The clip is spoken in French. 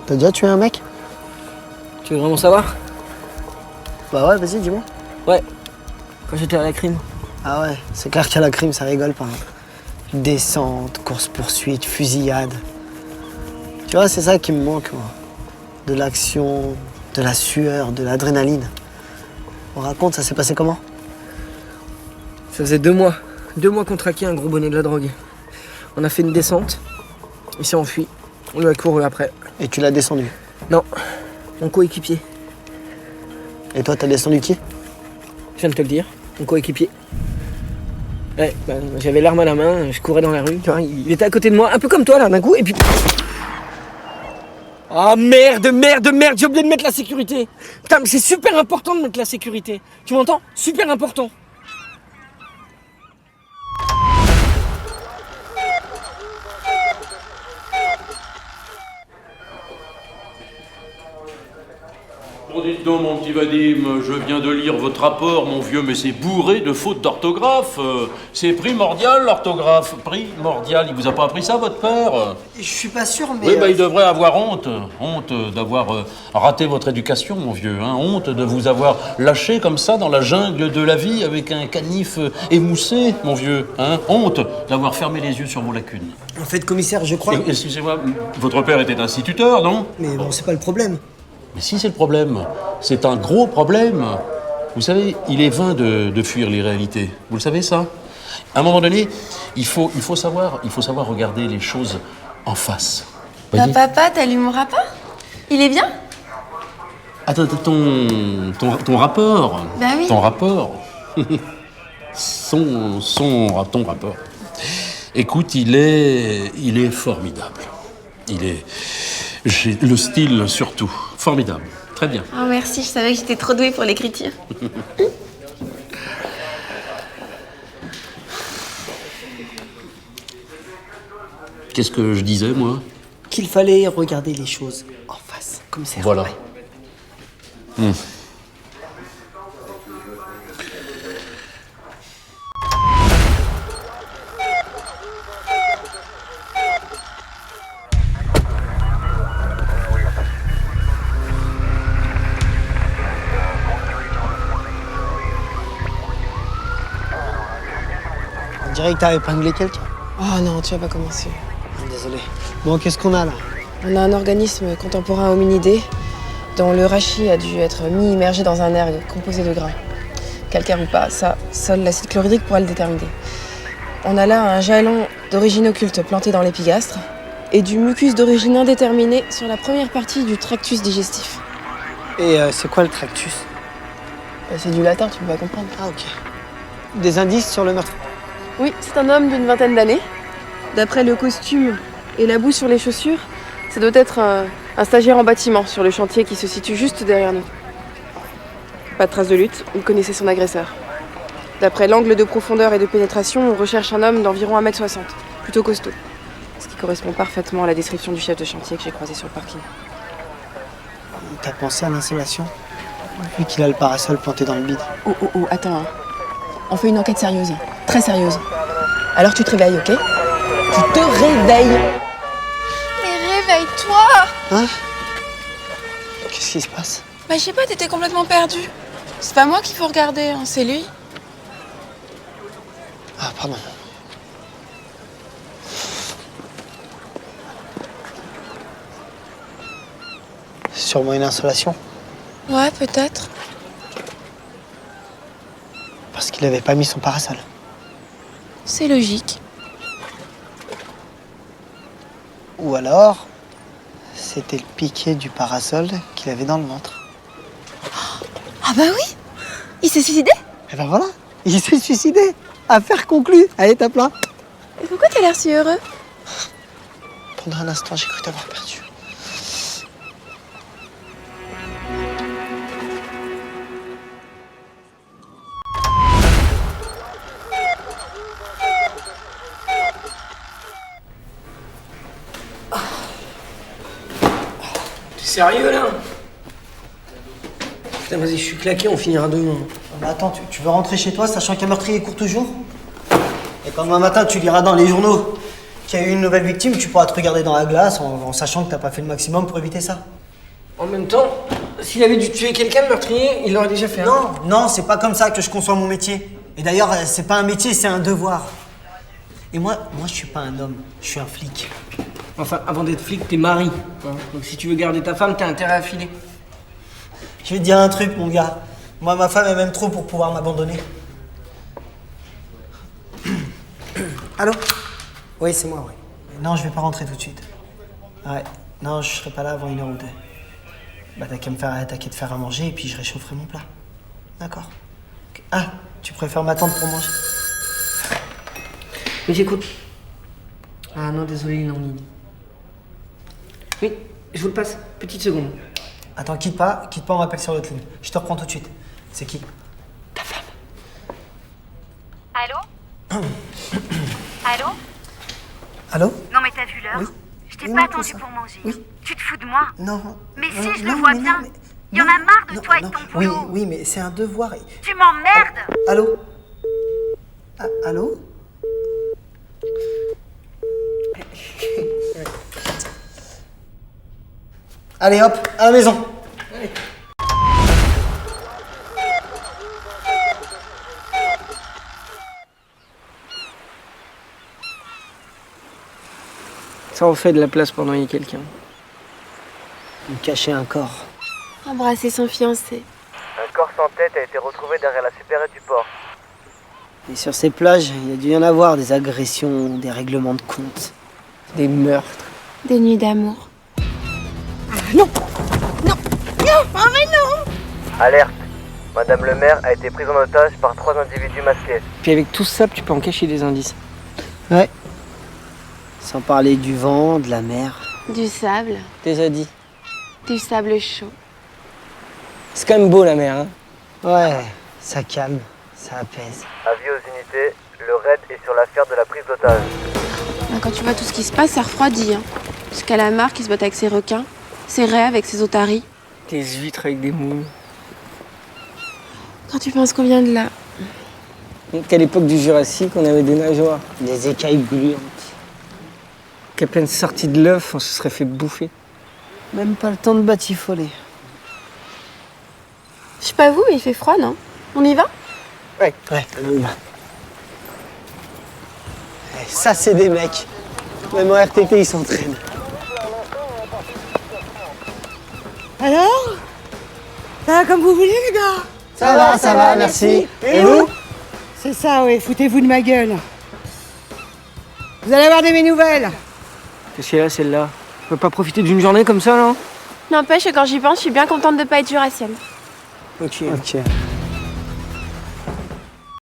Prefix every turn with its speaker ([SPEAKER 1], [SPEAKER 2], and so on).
[SPEAKER 1] T'as déjà tué un mec?
[SPEAKER 2] Tu veux vraiment savoir?
[SPEAKER 1] Bah ouais, vas-y, dis-moi.
[SPEAKER 2] Ouais, quand j'étais à la crime.
[SPEAKER 1] Ah ouais, c'est clair qu'à la crime, ça rigole pas. Hein. Descente, course-poursuite, fusillade. Tu vois, c'est ça qui me manque, moi. De l'action, de la sueur, de l'adrénaline. On raconte, ça s'est passé comment?
[SPEAKER 2] Ça faisait 2 mois. 2 mois qu'on traquait un gros bonnet de la drogue. On a fait une descente. Il s'est enfui. On lui a couru après.
[SPEAKER 1] Et tu l'as descendu?
[SPEAKER 2] Non, mon coéquipier.
[SPEAKER 1] Et toi, t'as descendu qui?
[SPEAKER 2] Je viens de te le dire, mon coéquipier. Ouais, bah, j'avais l'arme à la main, je courais dans la rue, tu vois, il était à côté de moi, un peu comme toi là, d'un coup, et puis... Ah merde, j'ai oublié de mettre la sécurité. Putain, mais c'est super important de mettre la sécurité. Tu m'entends? Super important.
[SPEAKER 3] Bon, dites donc, mon petit Vadim, je viens de lire votre rapport, mon vieux, mais c'est bourré de fautes d'orthographe. C'est primordial, l'orthographe. Primordial. Il vous a pas appris ça, votre père?
[SPEAKER 1] Je suis pas sûr, mais...
[SPEAKER 3] Oui, bah, il devrait avoir honte. Honte d'avoir raté votre éducation, mon vieux. Hein. Honte de vous avoir lâché comme ça dans la jungle de la vie avec un canif émoussé, mon vieux. Hein. Honte d'avoir fermé les yeux sur vos lacunes.
[SPEAKER 1] En fait, commissaire, je crois...
[SPEAKER 3] Excusez-moi, votre père était instituteur, non?
[SPEAKER 1] Mais bon, c'est pas le problème.
[SPEAKER 3] Mais si, c'est le problème. C'est un gros problème. Vous savez, il est vain de fuir les réalités. Vous le savez, ça? À un moment donné, il faut savoir regarder les choses en face.
[SPEAKER 4] Bah papa, t'as lu mon rapport? Il est bien?
[SPEAKER 3] Attends, ton rapport.
[SPEAKER 4] Bah oui.
[SPEAKER 3] Ton rapport. Ton rapport. Écoute, il est formidable. Le style surtout. Formidable. Très bien.
[SPEAKER 4] Oh merci, je savais que j'étais trop douée pour l'écriture.
[SPEAKER 3] Qu'est-ce que je disais, moi?
[SPEAKER 1] Qu'il fallait regarder les choses en face, commissaire.
[SPEAKER 3] Voilà.
[SPEAKER 1] Ouais. On dirait que t'as épinglé quelqu'un.
[SPEAKER 5] Oh non, tu vas pas commencer.
[SPEAKER 1] Désolé. Bon, qu'est-ce qu'on a là?
[SPEAKER 5] On a un organisme contemporain hominidé dont le rachis a dû être mis immergé dans un ergue composé de gras. Calcaire ou pas, ça, seul l'acide chlorhydrique pourra le déterminer. On a là un jalon d'origine occulte planté dans l'épigastre et du mucus d'origine indéterminée sur la première partie du tractus digestif.
[SPEAKER 1] Et c'est quoi le tractus?
[SPEAKER 5] C'est du latin, tu peux pas comprendre.
[SPEAKER 1] Ah, ok. Des indices sur le meurtre?
[SPEAKER 5] Oui, c'est un homme d'une 20aine d'années. D'après le costume et la boue sur les chaussures, ça doit être un stagiaire en bâtiment sur le chantier qui se situe juste derrière nous. Pas de trace de lutte, il connaissait son agresseur. D'après l'angle de profondeur et de pénétration, on recherche un homme d'environ 1m60, plutôt costaud. Ce qui correspond parfaitement à la description du chef de chantier que j'ai croisé sur le parking.
[SPEAKER 1] T'as pensé à l'insolation? Vu qu'il a le parasol planté dans le bide.
[SPEAKER 5] Oh, attends. Hein. On fait une enquête sérieuse, très sérieuse. Alors tu te réveilles, ok? Tu te réveilles!
[SPEAKER 4] Mais réveille-toi!
[SPEAKER 1] Hein? Qu'est-ce qui se passe?
[SPEAKER 4] Bah je sais pas, t'étais complètement perdu. C'est pas moi qu'il faut regarder, hein, c'est lui.
[SPEAKER 1] Ah, pardon. Sûrement une insolation.
[SPEAKER 4] Ouais, peut-être.
[SPEAKER 1] Parce qu'il avait pas mis son parasol.
[SPEAKER 4] C'est logique.
[SPEAKER 1] Ou alors, c'était le piqué du parasol qu'il avait dans le ventre.
[SPEAKER 4] Ah bah oui! Il s'est suicidé?
[SPEAKER 1] Et ben voilà, il s'est suicidé. Affaire conclue. Allez, tape là.
[SPEAKER 4] Et pourquoi t'as l'air si heureux?
[SPEAKER 1] Pendant un instant, j'ai cru t'avoir perdu.
[SPEAKER 2] T'es sérieux là? Putain, vas-y, je suis claqué, on finira demain.
[SPEAKER 1] Bah attends, tu veux rentrer chez toi sachant qu'un meurtrier court toujours? Et quand demain matin tu liras dans les journaux qu'il y a eu une nouvelle victime, tu pourras te regarder dans la glace en sachant que t'as pas fait le maximum pour éviter ça.
[SPEAKER 2] En même temps, s'il avait dû tuer quelqu'un, le meurtrier, il l'aurait déjà fait.
[SPEAKER 1] Non, non, c'est pas comme ça que je conçois mon métier. Et d'ailleurs, c'est pas un métier, c'est un devoir. Et moi, je suis pas un homme, je suis un flic.
[SPEAKER 2] Enfin, avant d'être flic, t'es mari. Hein. Donc si tu veux garder ta femme, t'as intérêt à filer.
[SPEAKER 1] Je vais te dire un truc, mon gars. Moi, ma femme, elle m'aime trop pour pouvoir m'abandonner. Allô? Oui, c'est moi, oui. Non, je vais pas rentrer tout de suite. Ouais, non, je serai pas là avant 1h ou 2. Bah, t'as qu'à te faire à manger et puis je réchaufferai mon plat. D'accord. Ok. Ah, tu préfères m'attendre pour manger?
[SPEAKER 2] Mais j'écoute. Ah non, désolé, il est en ligne. Oui, je vous le passe. Petite seconde.
[SPEAKER 1] Attends, quitte pas, on m'appelle sur l'autre ligne. Je te reprends tout de suite. C'est qui?
[SPEAKER 2] Ta femme.
[SPEAKER 6] Allô? Allô?
[SPEAKER 1] Allô?
[SPEAKER 6] Non mais t'as vu l'heure?
[SPEAKER 1] Oui.
[SPEAKER 6] Je t'ai
[SPEAKER 1] Oui,
[SPEAKER 6] pas
[SPEAKER 1] non,
[SPEAKER 6] attendu
[SPEAKER 1] ça.
[SPEAKER 6] pour manger.
[SPEAKER 1] Oui.
[SPEAKER 6] Tu te fous de moi?
[SPEAKER 1] Non.
[SPEAKER 6] Mais
[SPEAKER 1] non,
[SPEAKER 6] si, je
[SPEAKER 1] non,
[SPEAKER 6] le vois
[SPEAKER 1] mais
[SPEAKER 6] bien.
[SPEAKER 1] non, mais-
[SPEAKER 6] Il y en
[SPEAKER 1] non,
[SPEAKER 6] a marre de
[SPEAKER 1] non,
[SPEAKER 6] toi et de
[SPEAKER 1] non.
[SPEAKER 6] ton
[SPEAKER 1] Oui,
[SPEAKER 6] boulot.
[SPEAKER 1] oui, mais c'est un devoir.
[SPEAKER 6] Tu m'emmerdes.
[SPEAKER 1] Allô? Ah, allô? Allez hop, à la maison.
[SPEAKER 2] Ça en fait de la place pendant qu'il y a quelqu'un.
[SPEAKER 1] Me cacher un corps.
[SPEAKER 5] Embrasser son fiancé.
[SPEAKER 7] Un corps sans tête a été retrouvé derrière la supérette du port.
[SPEAKER 1] Et sur ces plages, il y a dû y en avoir des agressions, des règlements de compte.
[SPEAKER 2] Des meurtres.
[SPEAKER 5] Des nuits d'amour.
[SPEAKER 7] Alerte! Madame le maire a été prise en otage par 3 individus masqués.
[SPEAKER 2] Puis avec tout ça, tu peux en cacher des indices.
[SPEAKER 1] Ouais. Sans parler du vent, de la mer.
[SPEAKER 5] Du sable.
[SPEAKER 2] Déjà dit.
[SPEAKER 5] Du sable chaud.
[SPEAKER 2] C'est quand même beau la mer, hein.
[SPEAKER 1] Ouais, ça calme, ça apaise.
[SPEAKER 7] Avis aux unités, le raid est sur l'affaire de la prise d'otage.
[SPEAKER 5] Quand tu vois tout ce qui se passe, ça refroidit. Hein. Jusqu'à la mare qui se bat avec ses requins, ses raies avec ses otaries.
[SPEAKER 2] Des huîtres avec des moules.
[SPEAKER 5] Quand tu penses qu'on vient de là.
[SPEAKER 2] Qu'à l'époque du Jurassique, on avait des nageoires.
[SPEAKER 1] Des écailles gluantes.
[SPEAKER 2] Qu'à peine sorti de l'œuf, on se serait fait bouffer.
[SPEAKER 1] Même pas le temps de batifoler.
[SPEAKER 5] Je sais pas vous, mais il fait froid, non? On y va?
[SPEAKER 1] Ouais, on y va. Ça, c'est des mecs. Même en RTT, ils s'entraînent.
[SPEAKER 8] Alors? Ça va comme vous voulez, les gars?
[SPEAKER 1] Ça va, merci. Et vous?
[SPEAKER 8] C'est ça, oui, foutez-vous de ma gueule. Vous allez avoir de mes nouvelles.
[SPEAKER 2] Qu'est-ce qu'il y a, celle-là? On peut pas profiter d'une journée comme ça, non?
[SPEAKER 5] N'empêche, quand j'y pense, je suis bien contente de pas être jurassienne.
[SPEAKER 2] Ok.
[SPEAKER 1] Ok.